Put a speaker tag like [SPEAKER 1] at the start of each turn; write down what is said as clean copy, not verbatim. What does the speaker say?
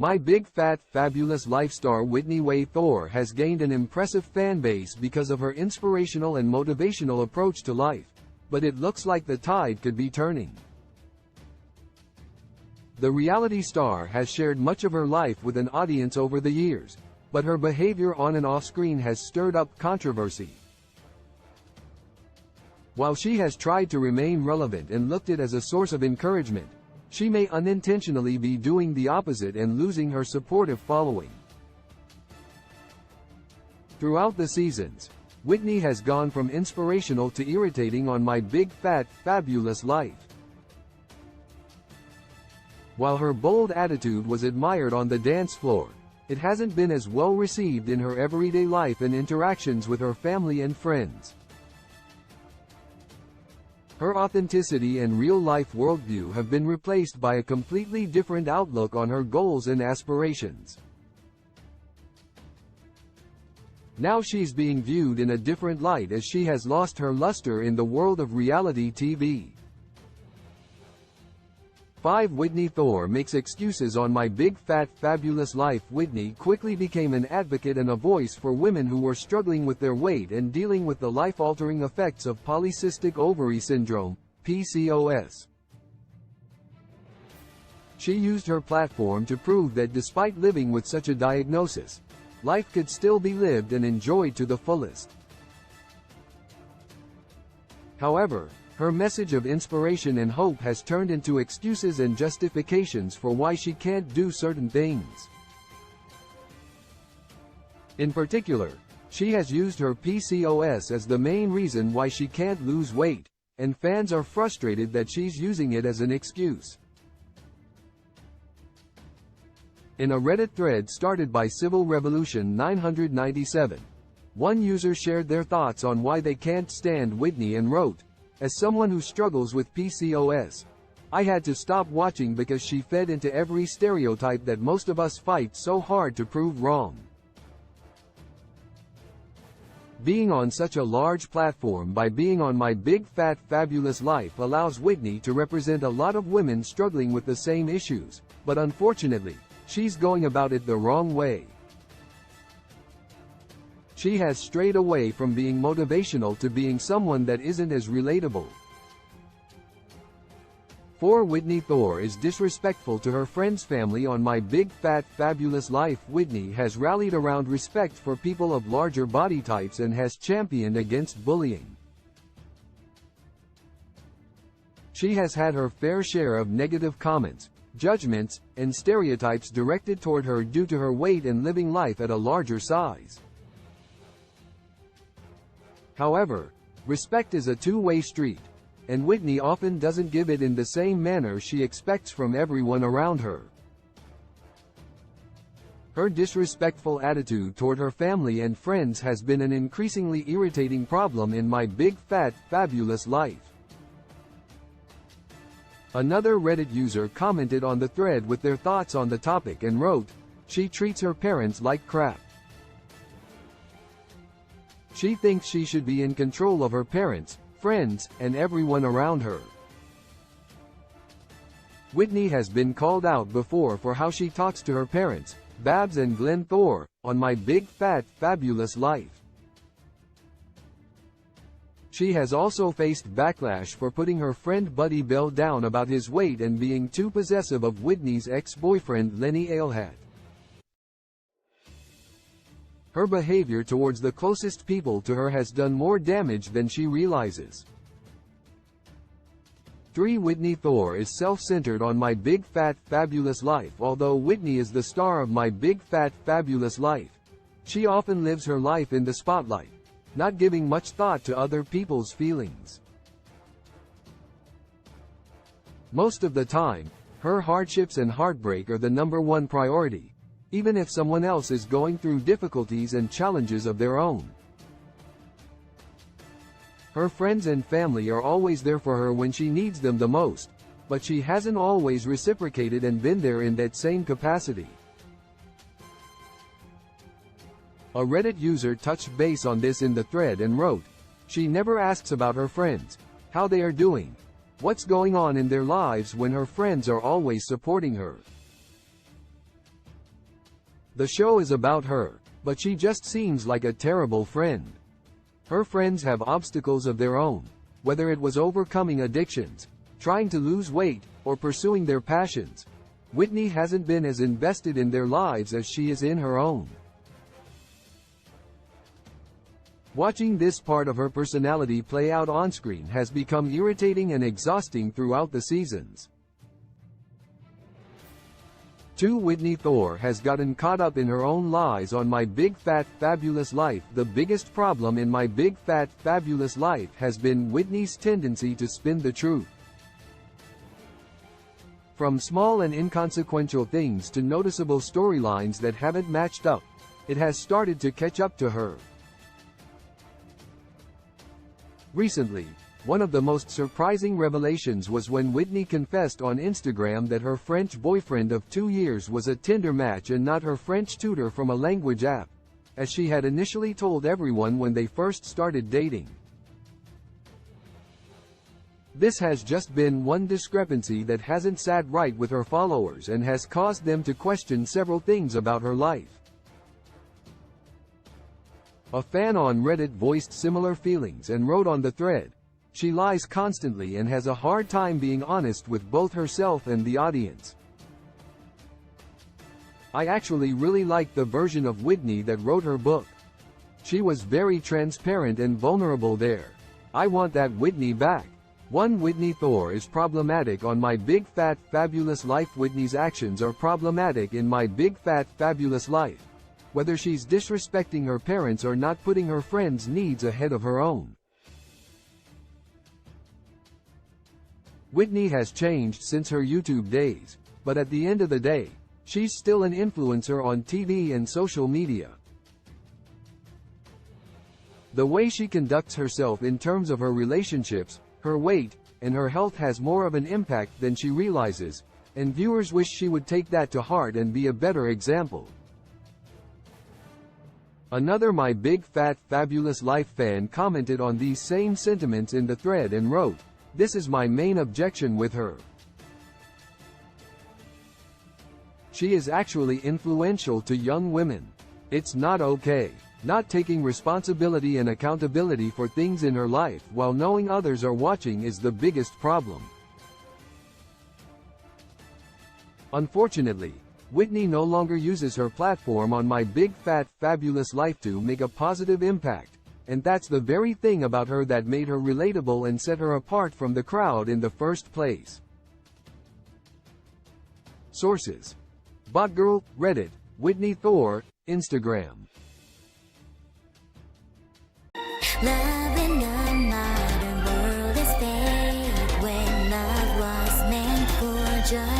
[SPEAKER 1] My big fat fabulous life star Whitney Thore has gained an impressive fan base because of her inspirational and motivational approach to life, but it looks like the tide could be turning. The reality star has shared much of her life with an audience over the years, but her behavior on and off screen has stirred up controversy. While she has tried to remain relevant and looked at as a source of encouragement, she may unintentionally be doing the opposite and losing her supportive following. Throughout the seasons, Whitney has gone from inspirational to irritating on My Big Fat Fabulous Life. While her bold attitude was admired on the dance floor, it hasn't been as well received in her everyday life and interactions with her family and friends. Her authenticity and real-life worldview have been replaced by a completely different outlook on her goals and aspirations. Now she's being viewed in a different light as she has lost her luster in the world of reality TV. 5. Whitney Thore makes excuses on My Big Fat Fabulous Life. Whitney quickly became an advocate and a voice for women who were struggling with their weight and dealing with the life-altering effects of polycystic ovary syndrome, PCOS. She used her platform to prove that despite living with such a diagnosis, life could still be lived and enjoyed to the fullest. However, her message of inspiration and hope has turned into excuses and justifications for why she can't do certain things. In particular, she has used her PCOS as the main reason why she can't lose weight, and fans are frustrated that she's using it as an excuse. In a Reddit thread started by Civil Revolution 997, one user shared their thoughts on why they can't stand Whitney and wrote, "As someone who struggles with PCOS, I had to stop watching because she fed into every stereotype that most of us fight so hard to prove wrong." Being on such a large platform by being on My Big Fat Fabulous Life allows Whitney to represent a lot of women struggling with the same issues, but unfortunately, she's going about it the wrong way. She has strayed away from being motivational to being someone that isn't as relatable. 4. Whitney Thore is disrespectful to her friends' family on My Big Fat Fabulous Life. Whitney has rallied around respect for people of larger body types and has championed against bullying. She has had her fair share of negative comments, judgments, and stereotypes directed toward her due to her weight and living life at a larger size. However, respect is a two-way street, and Whitney often doesn't give it in the same manner she expects from everyone around her. Her disrespectful attitude toward her family and friends has been an increasingly irritating problem in My Big Fat Fabulous Life. Another Reddit user commented on the thread with their thoughts on the topic and wrote, "She treats her parents like crap. She thinks she should be in control of her parents, friends, and everyone around her." Whitney has been called out before for how she talks to her parents, Babs and Glenn Thore, on My Big Fat Fabulous Life. She has also faced backlash for putting her friend Buddy Bell down about his weight and being too possessive of Whitney's ex-boyfriend Lenny Alehat. Her behavior towards the closest people to her has done more damage than she realizes. 3. Whitney Thore is self-centered on My Big Fat Fabulous Life. Although Whitney is the star of My Big Fat Fabulous Life, she often lives her life in the spotlight, not giving much thought to other people's feelings. Most of the time, her hardships and heartbreak are the #1 priority, even if someone else is going through difficulties and challenges of their own. Her friends and family are always there for her when she needs them the most, but she hasn't always reciprocated and been there in that same capacity. A Reddit user touched base on this in the thread and wrote, "She never asks about her friends, how they are doing, what's going on in their lives when her friends are always supporting her." The show is about her, but she just seems like a terrible friend. Her friends have obstacles of their own, whether it was overcoming addictions, trying to lose weight, or pursuing their passions. Whitney hasn't been as invested in their lives as she is in her own. Watching this part of her personality play out on-screen has become irritating and exhausting throughout the seasons. 2. Whitney Thore has gotten caught up in her own lies on My Big Fat Fabulous Life. The biggest problem in My Big Fat Fabulous Life has been Whitney's tendency to spin the truth. From small and inconsequential things to noticeable storylines that haven't matched up, it has started to catch up to her. Recently, one of the most surprising revelations was when Whitney confessed on Instagram that her French boyfriend of 2 years was a Tinder match and not her French tutor from a language app, as she had initially told everyone when they first started dating. This has just been one discrepancy that hasn't sat right with her followers and has caused them to question several things about her life. A fan on Reddit voiced similar feelings and wrote on the thread, "She lies constantly and has a hard time being honest with both herself and the audience. I actually really liked the version of Whitney that wrote her book. She was very transparent and vulnerable there. I want that Whitney back." 1. Whitney Thore is problematic on My Big Fat Fabulous Life. Whitney's actions are problematic in My Big Fat Fabulous Life, whether she's disrespecting her parents or not putting her friends' needs ahead of her own. Whitney has changed since her YouTube days, but at the end of the day, she's still an influencer on TV and social media. The way she conducts herself in terms of her relationships, her weight, and her health has more of an impact than she realizes, and viewers wish she would take that to heart and be a better example. Another My Big Fat Fabulous Life fan commented on these same sentiments in the thread and wrote, "This is my main objection with her. She is actually influential to young women. It's not okay. Not taking responsibility and accountability for things in her life while knowing others are watching is the biggest problem." Unfortunately, Whitney no longer uses her platform on My Big Fat Fabulous Life to make a positive impact, and that's the very thing about her that made her relatable and set her apart from the crowd in the first place. Sources: Botgirl, Reddit, Whitney Thore, Instagram.
[SPEAKER 2] Love in a modern world is fake when love was meant for just